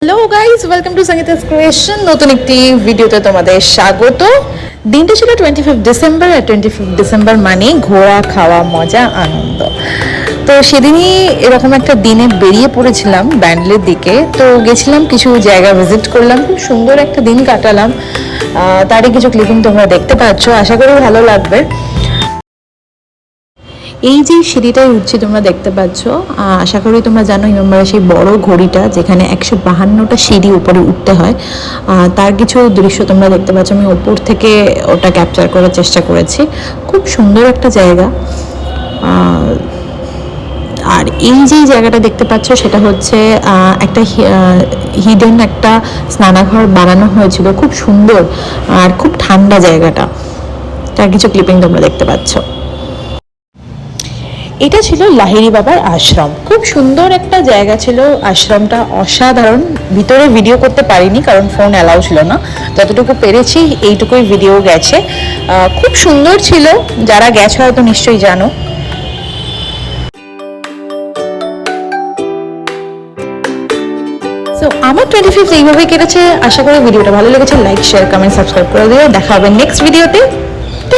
Hello guys, welcome to Sangeeta's creation. নতুন একটি ভিডিওতে তোমাদের স্বাগত। দিনটা ছিল 25 ডিসেম্বর, আর 25 ডিসেম্বর মানে ঘোরা, খাওয়া, মজা, আনন্দ। তো সেদিনই এরকম একটা দিনে বেরিয়ে পড়েছিলাম ব্যান্ডেলের দিকে। তো গেছিলাম, কিছু জায়গা ভিজিট করলাম, খুব সুন্দর একটা দিন কাটালাম। তারই কিছু ক্লিপিং তোমরা দেখতে পাচ্ছ, আশা করি ভালো লাগবে। এই যে সিঁড়িটায় উঠছি তোমরা দেখতে পাচ্ছ, আশা করি তোমরা জানো হিমালয়ের সেই বড় ঘড়িটা যেখানে 152টা সিঁড়ি উপরে উঠতে হয়, তার কিছু দৃশ্য তোমরা দেখতে পাচ্ছ। আমি ওপর থেকে ওটা ক্যাপচার করার চেষ্টা করেছি। খুব সুন্দর একটা জায়গা। আর এই যে জায়গাটা দেখতে পাচ্ছ সেটা হচ্ছে একটা হিডেন একটা স্নানাঘর বানানো হয়েছিল, খুব সুন্দর আর খুব ঠান্ডা জায়গাটা। তার কিছু ক্লিপিং তোমরা দেখতে পাচ্ছ। এটা ছিল লাহিড়ী বাবার আশ্রম। খুব সুন্দর একটা জায়গা ছিল, আশ্রমটা অসাধারণ। ভিতরে ভিডিও করতে পারিনি কারণ ফোন অ্যালাউ ছিল না, যতটুকু পেরেছি এইটুকুই ভিডিও গেছে। খুব সুন্দর ছিল, যারা গেছে হয়তো নিশ্চয়ই জানো। তো আমার 25 এইভাবেই কেটেছে। আশা করি ভিডিওটা ভালো লেগেছে। লাইক, শেয়ার, কমেন্ট, সাবস্ক্রাইব করে দিও। দেখা হবে নেক্সট ভিডিওতে।